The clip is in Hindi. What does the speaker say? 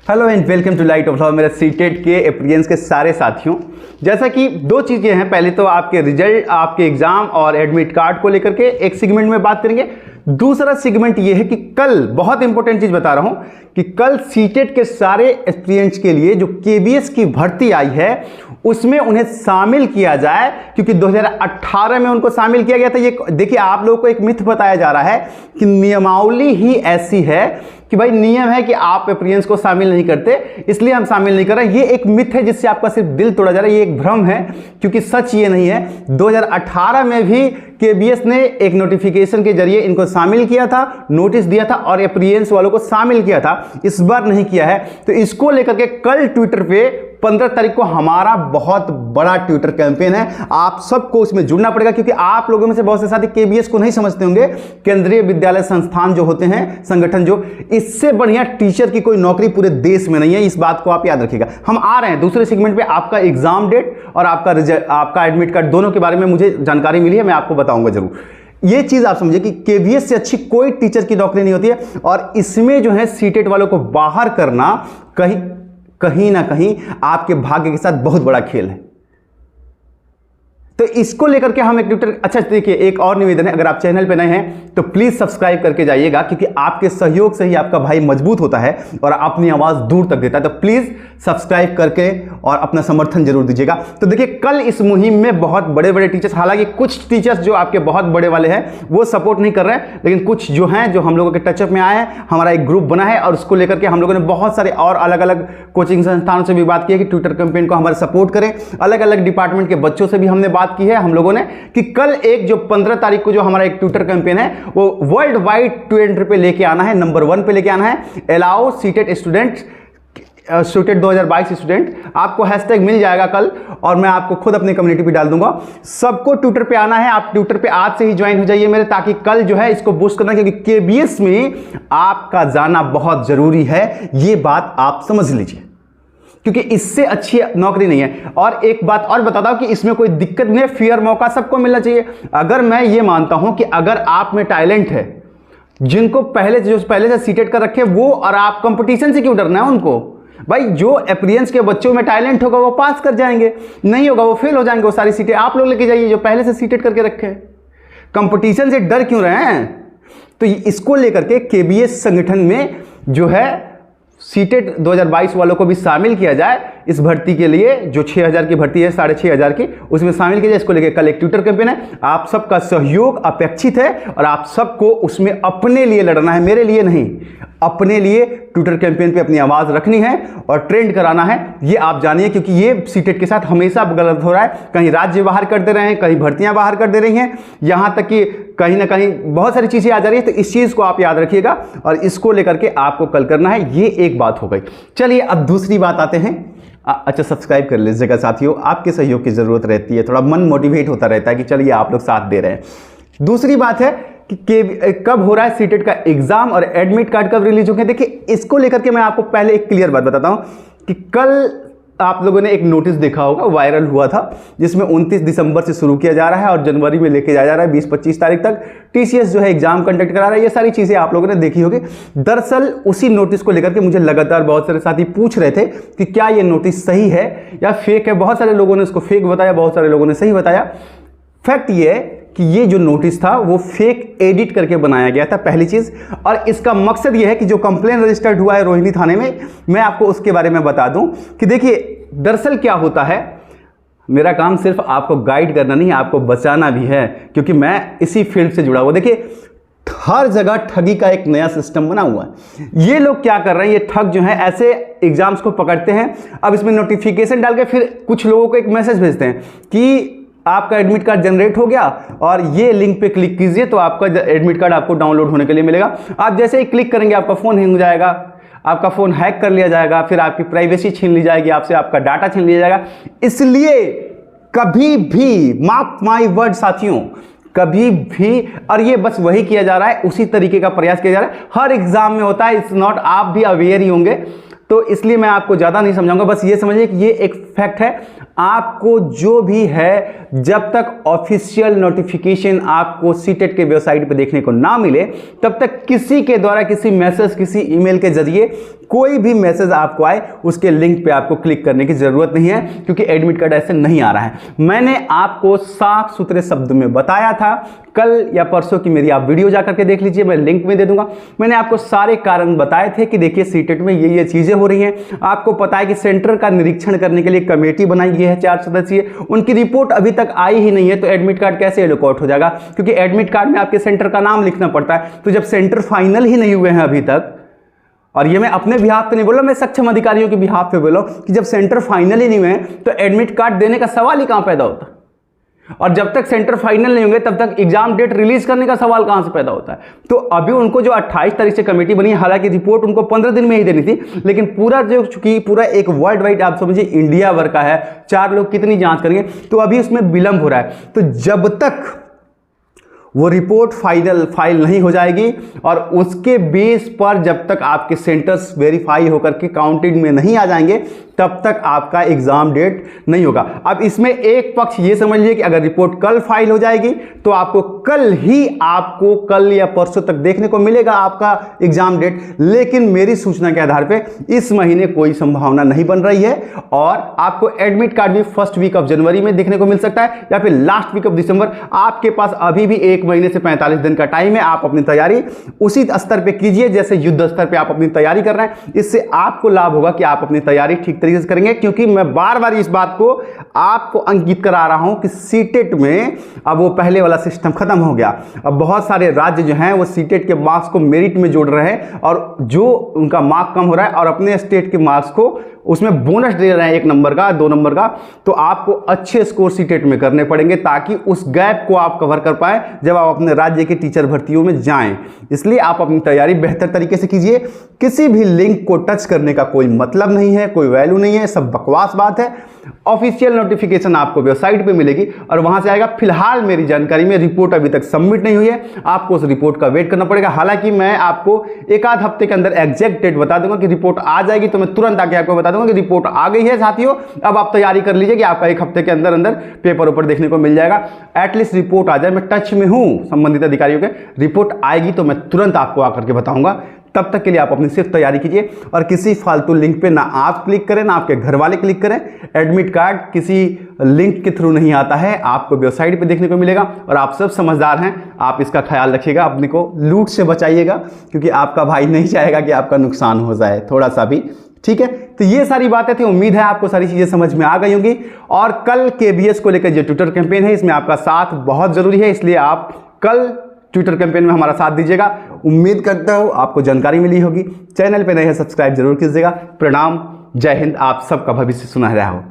Hello and welcome to light of love मेरे सीटेट के अप्रियंस के सारे साथियों। जैसा कि दो चीज़ें हैं, पहले तो आपके रिजल्ट, आपके एग्जाम और एडमिट कार्ड को लेकर के एक सेगमेंट में बात करेंगे। दूसरा सेगमेंट ये है कि कल बहुत इंपॉर्टेंट चीज़ बता रहा हूं कि कल सीटेट के सारे एस्पिरेंट्स के लिए जो केबीएस की भर्ती आई है उसमें उन्हें शामिल किया जाए, क्योंकि 2018 में उनको शामिल किया गया था। ये देखिए, आप लोगों को एक मिथ बताया जा रहा है कि नियमावली ही ऐसी है कि भाई नियम है कि आप एप्रियंस को शामिल नहीं करते, इसलिए हम शामिल नहीं कर रहे। ये एक मिथ है जिससे आपका सिर्फ दिल तोड़ा जा रहा है, ये एक भ्रम है, क्योंकि सच ये नहीं है। 2018 में भी केबीएस ने एक नोटिफिकेशन के जरिए इनको शामिल किया था, नोटिस दिया था और एप्रियंस वालों को शामिल किया था, इस बार नहीं किया है। तो इसको लेकर के कल ट्विटर पे 15 तारीख को हमारा बहुत बड़ा ट्विटर कैंपेन है, आप सबको उसमें जुड़ना पड़ेगा, क्योंकि आप लोगों में से बहुत से साथी केबीएस को नहीं समझते होंगे। केंद्रीय विद्यालय संस्थान जो होते हैं, संगठन जो, इससे बढ़िया टीचर की कोई नौकरी पूरे देश में नहीं है, इस बात को आप याद रखिएगा। हम आ रहे हैं दूसरे सेगमेंट पे, आपका एग्जाम डेट और आपका रिजल्ट, आपका एडमिट कार्ड, दोनों के बारे में मुझे जानकारी मिली है, मैं आपको बताऊंगा जरूर। ये चीज आप समझिए कि केबीएस से अच्छी कोई टीचर की नौकरी नहीं होती है, और इसमें जो है सीटेट वालों को बाहर करना कहीं ना कहीं आपके भाग्य के साथ बहुत बड़ा खेल है। तो इसको लेकर के हम एक ट्विटर, अच्छा देखिए, एक और निवेदन है, अगर आप चैनल पे नए हैं तो प्लीज सब्सक्राइब करके जाइएगा, क्योंकि आपके सहयोग से ही आपका भाई मजबूत होता है और अपनी आवाज दूर तक देता है। तो प्लीज सब्सक्राइब करके और अपना समर्थन जरूर दीजिएगा। तो देखिए, कल इस मुहिम में बहुत बड़े बड़े टीचर्स, हालांकि कुछ टीचर्स जो आपके बहुत बड़े वाले हैं वो सपोर्ट नहीं कर रहे हैं, लेकिन कुछ जो हैं, जो हम लोगों के टचअप में आए हैं, हमारा एक ग्रुप बना है और उसको लेकर के हम लोगों ने बहुत सारे और अलग अलग कोचिंग संस्थानों से भी बात की है कि ट्विटर कैंपेन को हमारे सपोर्ट करें। अलग अलग डिपार्टमेंट के बच्चों से भी हमने बात की है हम लोगों ने कि कल एक जो 15 तारीख को जो हमारा एक ट्विटर कैंपेन है वो वर्ल्ड वाइड ट्रेंड पे लेके आना है, नंबर 1 पे लेके आना है। Allow CTET student, CTET 2022 student, आपको हैशटैग मिल जाएगा कल, और मैं आपको खुद अपनी कम्युनिटी पे डाल दूंगा। सबको ट्विटर पे आना है, आप ट्विटर पे आज से ही ज्वाइन हो जाइए मेरे, ताकि कल जो है इसको बूस्ट करना, क्योंकि केबीएस में आपका जाना बहुत जरूरी है, ये बात आप समझ लीजिए, क्योंकि इससे अच्छी नौकरी नहीं है। और एक बात और बताता हूं कि इसमें कोई दिक्कत नहीं है, फेयर मौका सबको मिलना चाहिए। अगर मैं ये मानता हूं कि अगर आप में टैलेंट है, जिनको पहले से सीटेट कर रखे वो, और आप कंपटीशन से क्यों डरना है उनको? भाई जो अप्रियंस के बच्चों में टैलेंट होगा वो पास कर जाएंगे, नहीं होगा वो फेल हो जाएंगे। वो सारी सीटें आप लोग लेके जाइए जो पहले से सीटेट करके रखे हैं। कंपटीशन से डर क्यों रहे हैं? तो इसको लेकर के केबीएस संगठन में जो है सीटेट 2022 वालों को भी शामिल किया जाए इस भर्ती के लिए, जो 6000 की भर्ती है, 6500 की, उसमें शामिल किया जाए। इसको लेकर कल एक ट्विटर कैंपेन है, आप सबका सहयोग अपेक्षित है और आप सबको उसमें अपने लिए लड़ना है, मेरे लिए नहीं, अपने लिए ट्विटर कैंपेन पे अपनी आवाज रखनी है और ट्रेंड कराना है। ये आप जानिए, क्योंकि ये सीटेट के साथ हमेशा गलत हो रहा है। कहीं राज्य बाहर कर दे रहे हैं, कहीं भर्तियां बाहर कर दे रही हैं, यहां तक कि कहीं ना कहीं बहुत सारी चीजें आ जा रही है। तो इस चीज को आप याद रखिएगा और इसको लेकर के आपको कल करना है। ये एक बात हो गई। चलिए अब दूसरी बात आते हैं। अच्छा, सब्सक्राइब कर लीजिएगा साथियों, आपके सहयोग की जरूरत रहती है, थोड़ा मन मोटिवेट होता रहता है कि चलिए आप लोग साथ दे रहे हैं। दूसरी बात है कि कब हो रहा है सीटेट का एग्जाम और एडमिट कार्ड कब रिलीज होंगे। देखिए, इसको लेकर के मैं आपको पहले एक क्लियर बात बताता हूं कि कल आप लोगों ने एक नोटिस देखा होगा, वायरल हुआ था, जिसमें 29 दिसंबर से शुरू किया जा रहा है और जनवरी में लेके जाया जा रहा है 20-25 तारीख तक। टीसीएस जो है एग्जाम कंडक्ट करा रहा है। ये सारी चीजें आप लोगों ने देखी होगी। दरअसल उसी नोटिस को लेकर के मुझे लगातार बहुत सारे साथी पूछ रहे थे कि क्या ये नोटिस सही है या फेक है। बहुत सारे लोगों ने इसको फेक बताया, बहुत सारे लोगों ने सही बताया। फैक्ट ये है कि ये जो नोटिस था वो फेक एडिट करके बनाया गया था, पहली चीज। और इसका मकसद ये है कि जो कंप्लेन रजिस्टर्ड हुआ है रोहिणी थाने में, मैं आपको उसके बारे में बता दूं कि देखिए दरअसल क्या होता है। मेरा काम सिर्फ आपको गाइड करना नहीं, आपको बचाना भी है, क्योंकि मैं इसी फील्ड से जुड़ा हुआ। देखिए, हर जगह ठगी का एक नया सिस्टम बना हुआ है। ये लोग क्या कर रहे हैं, ये ठग जो है ऐसे एग्जाम्स को पकड़ते हैं, अब इसमें नोटिफिकेशन डाल के फिर कुछ लोगों को एक मैसेज भेजते हैं कि आपका एडमिट कार्ड जनरेट हो गया और ये लिंक पे क्लिक कीजिए तो आपका एडमिट कार्ड आपको डाउनलोड होने के लिए मिलेगा। आप जैसे ही क्लिक करेंगे आपका फोन हैंग हो जाएगा, आपका फोन हैक कर लिया जाएगा, फिर आपकी प्राइवेसी छीन ली जाएगी, आपसे आपका डाटा छीन लिया जाएगा। इसलिए कभी भी, मार्क माय वर्ड साथियों, कभी भी, और ये बस वही किया जा रहा है, उसी तरीके का प्रयास किया जा रहा है, हर एग्जाम में होता है। इट्स नॉट, आप भी अवेयर ही होंगे, तो इसलिए मैं आपको ज्यादा नहीं समझाऊंगा, बस ये समझिए कि ये एक फैक्ट है। आपको जो भी है, जब तक ऑफिशियल नोटिफिकेशन आपको सीटेट के वेबसाइट पे देखने को ना मिले, तब तक किसी के द्वारा किसी मैसेज, किसी ईमेल के जरिए कोई भी मैसेज आपको आए, उसके लिंक पे आपको क्लिक करने की जरूरत नहीं है, क्योंकि एडमिट कार्ड ऐसे नहीं आ रहा है। मैंने आपको साफ सुथरे शब्द में बताया था, कल या परसों की मेरी आप वीडियो जाकर के देख लीजिए, मैं लिंक में दे दूंगा। मैंने आपको सारे कारण बताए थे कि देखिए सीटेट में ये चीजें हो रही हैं। आपको पता है कि सेंटर का निरीक्षण करने के लिए कमेटी बनाई गई है 4 सदस्यीय, उनकी रिपोर्ट अभी तक आई ही नहीं है, तो एडमिट कार्ड कैसे एलोकॉट हो जाएगा? क्योंकि एडमिट कार्ड में आपके सेंटर का नाम लिखना पड़ता है। तो जब सेंटर फाइनल ही नहीं हुए हैं अभी तक, और ये मैं अपने बिहाफ पे नहीं बोल रहा, मैं सक्षम अधिकारियों के बिहाफ पे बोल रहा हूं कि जब सेंटर फाइनल ही नहीं हुए हैं तो एडमिट कार्ड देने का सवाल ही कहां पैदा होता है? और जब तक सेंटर फाइनल नहीं होंगे तब तक एग्जाम डेट रिलीज करने का सवाल कहां से पैदा होता है? तो अभी उनको जो 28 तारीख से कमेटी बनी है, हालांकि रिपोर्ट उनको 15 दिन में ही देनी थी, लेकिन पूरा जो चूंकि पूरा एक वर्ल्ड वाइड आप समझिए इंडिया भर का है, 4 लोग कितनी जांच करेंगे, तो अभी उसमें विलंब हो रहा है। तो जब तक वो रिपोर्ट फाइल नहीं हो जाएगी और उसके बेस पर जब तक आपके सेंटर्स वेरीफाई होकर के काउंटेड में नहीं आ जाएंगे, तब तक आपका एग्जाम डेट नहीं होगा। अब इसमें एक पक्ष ये समझ लीजिए कि अगर रिपोर्ट कल फाइल हो जाएगी तो आपको कल या परसों तक देखने को मिलेगा आपका एग्जाम डेट, लेकिन मेरी सूचना के आधार पे इस महीने कोई संभावना नहीं बन रही है और आपको एडमिट कार्ड भी फर्स्ट वीक ऑफ जनवरी में देखने को मिल सकता है या फिर लास्ट वीक ऑफ दिसंबर। आपके पास अभी भी 1 महीने से 45 दिन का टाइम है। आप अपनी तैयारी उसी स्तर पे कीजिए जैसे युद्ध स्तर पे आप अपनी तैयारी कर रहे हैं। इससे आपको लाभ होगा कि आप अपनी तैयारी ठीक तरीके से करेंगे, क्योंकि मैं बार बार इस बात को आपको अंकित करा रहा हूं कि सीटेट में अब वो पहले वाला सिस्टम खत्म हो गया। अब बहुत सारे राज्य जो हैं वो सीटेट के मार्क्स को मेरिट में जोड़ रहे हैं और जो उनका मार्क कम हो रहा है और अपने स्टेट के मार्क्स को उसमें बोनस दे रहे हैं 1 नंबर का, 2 नंबर का। तो आपको अच्छे स्कोर सीटेट में करने पड़ेंगे ताकि उस गैप को आप कवर कर पाए जब आप अपने राज्य के टीचर भर्तियों में जाएं। इसलिए आप अपनी तैयारी बेहतर तरीके से कीजिए। किसी भी लिंक को टच करने का कोई मतलब नहीं है, कोई वैल्यू नहीं है, सब बकवास बात है। ऑफिशियल नोटिफिकेशन आपको वेबसाइट पे मिलेगी और वहां से आएगा। फिलहाल मेरी जानकारी में रिपोर्ट अभी तक सबमिट नहीं हुई है, आपको उस रिपोर्ट का वेट करना पड़ेगा। हालांकि मैं आपको 1-आध हफ्ते के अंदर एग्जैक्ट डेट बता दूंगा कि रिपोर्ट आ जाएगी, तो मैं तुरंत आके आपको बता दूंगा कि रिपोर्ट आ गई है साथियों। अब आप तैयारी कर लीजिए कि आपका 1 हफ्ते के अंदर अंदर पेपर ऊपर देखने को मिल जाएगा। एटलीस्ट रिपोर्ट आ जाए, मैं टच में हूं संबंधित अधिकारियों के। रिपोर्ट आएगी तो मैं तुरंत आपको आकर के बताऊंगा। तब तक के लिए आप अपनी सिर्फ तैयारी कीजिए और किसी फालतू लिंक पे ना आप क्लिक करें ना आपके घर वाले क्लिक करें। एडमिट कार्ड किसी लिंक के थ्रू नहीं आता है, आपको वेबसाइट पे देखने को मिलेगा। और आप सब समझदार हैं, आप इसका ख्याल रखिएगा, अपने को लूट से बचाइएगा, क्योंकि आपका भाई नहीं चाहेगा कि आपका नुकसान हो जाए थोड़ा सा भी। ठीक है, तो ये सारी बातें थी। उम्मीद है आपको सारी चीजें समझ में आ गई होंगी। और कल केबीएस को लेकर जो ट्विटर कैंपेन है, इसमें आपका साथ बहुत जरूरी है, इसलिए आप कल ट्विटर कैंपेन में हमारा साथ दीजिएगा। उम्मीद करता हूं आपको जानकारी मिली होगी। चैनल पे नए हैं, सब्सक्राइब जरूर कीजिएगा। प्रणाम, जय हिंद, आप सबका भविष्य सुनहरा हो।